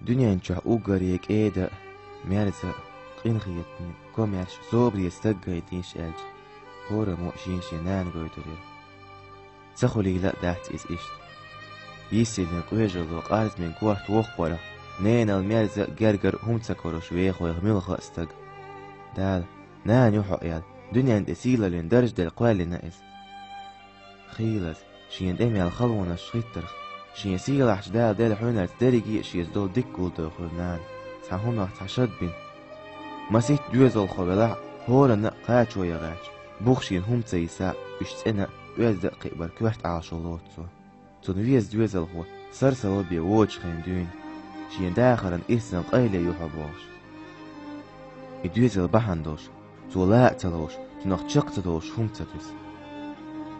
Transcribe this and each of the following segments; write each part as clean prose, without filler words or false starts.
دنيا انشح اوغريك ايدا ميرزا قين خيتني كوم يرش صوبري يستقى يديش الج هورا مؤشينش ينان قويتوري سخولي لا دات إز إشت يسيلن قويجلو قارز من قوات وقورا نين الميرزا جرجر هم تسكروش ويخ ويغميل استق دال نان يوحو يال دنيا انت سيلا لين درج دل قوال نائز خيلز شين دمي الخلونا شغيترخ شين سيلا دال دل حونا تدريجي شيز دول ديكول دو خلنان ساهم تحشد بين مسيت دوزل خبلا هورا نقاش ويا غاش بوخشين هم تسيسا اشتنا ويز دقيق بركوحت عاشولوتسو تنويز دوزل هو سرسل بي ووج خندون شين داخرن اسم قيلة يحبوش يدوزل بحندوش تولاء تلوش تنخشق تلوش هم تدوس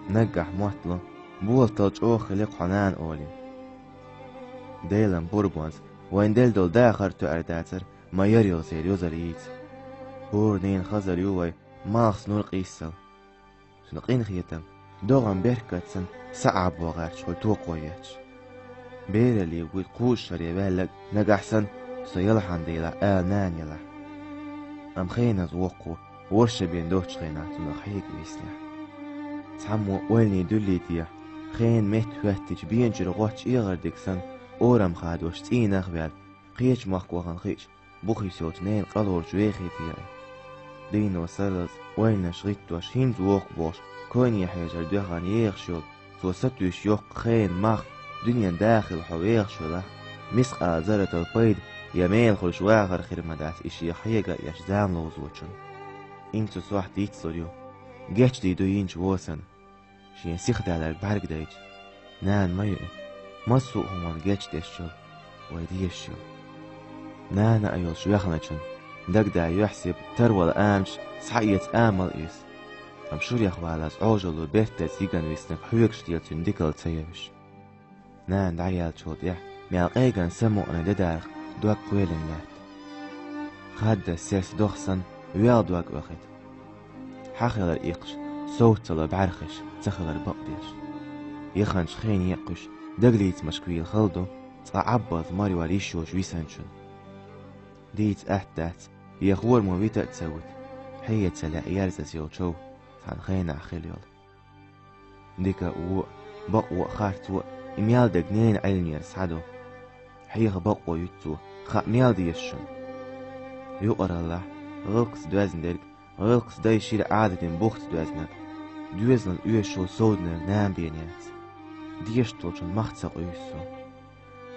نجح موتلا بولتلج او خلق حنان اولي ديلن بوربونز وين دل دول داخر تو ارداتر ما يريو سير يوزريت هور نين خزر يوي ماخس نور قيسل سنقين خيتم دوغن بيركتسن صعب وغار شغل توقويتش بيرلي ويقوش شري بالك نجحسن سيلحن ديلا نان يلا ام خينا زوقو ورش بين دوتش خينا تنخيك بيسلح تحمو ولني دولي ديا خين ميت وقتج بين جرغوتش ايغر ديكسن اورم خادوش تين اخبال قيش مخكوخن خيش بوخي سوت نين قلور جويخي دياي دينو سرز وين شغيتوش هين زوق بوش كون يحيجر دوغان يغشول توستوش يوق خين مخ دنيا داخل حويغ شولا مسق آزارة البيض يميل خلش واغر خير مداس إشي يحيقا يشزام لوزوچن انتو سواح ديت سوريو جيش ديدو ينج ووسن شين سيخ دالر بارك دايج نان مايو مصو همان جيش ديشول ويديشول نانا أيول شويخنچن دق دا يحسب ترول آمش سحيت آمل إيس أم شور يخوالز عوجلو بيرتا زيغان ويسنك حويقش ديال تنديكال تسيبش نان دعيال شود يح ميالقيغان سمو أنا ددارخ دوك قويلن لات خاد سيس دوخسن ويال دوك وخد حاخل الإيقش صوتلا بعرخش تخل البقديش يخنش خين يقش دقليت مشكويل خلدو تعبض ماري وريشوش ويسانشن ديت أحدات يخور مويتا تسوت حية سلا يارزس يوشو تان خينا خليل ديكا و بقو خارتو إميال دقنين علمي يرسعدو حيخ بقو يتو خا ميال ديشن يقرا الله غلقس دوازن درك غلقس داي شير عادة بوخت دوازنك دوازن يوشو سودنر نام بينيات ديشتوشن مختسق يوسو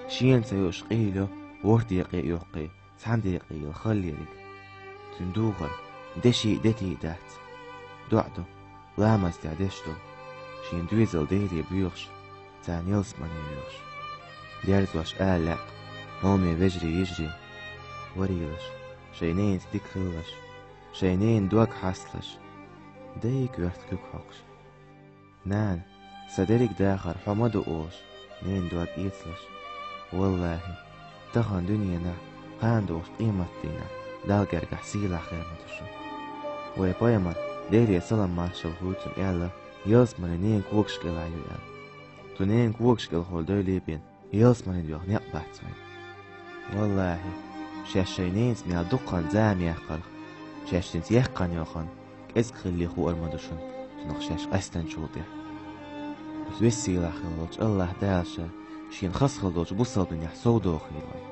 شين سيوش قيلو ورد يقي يوقي ساندي يقي الخليلك تندوغر دشي دتي دات دوعدو لامس دعدشتو شين دويزل ديري بيوخش تان يلسمان يوخش ديارزوش آلاق هومي بجري يجري وريلش شينين ستيك خلش شينين دوك حاصلش دايك وقت كوك حقش نان صدرك داخر حمدو اوش نين دوك ايتلش والله تخان دنيانا قاندوش قيمتنا دالجر قحسيلا خيمتشو ويبايمر ديري سلام ماشل هوتم يالا يلسمان نين كوكشكل عيو يال تنين كوكشكل هول دوي بين يلسمان ديوخ نيقبحتمين والله شاشينين سميال دقان زام يحقرخ شاشتين يحقان يوخان كإزك خلي خو أرمدوشن تنخ شاش قستن شوطيح بس ويسيلا خلوش الله دالشا شين خس خلوش بوصل دنيا حسودو خيلاي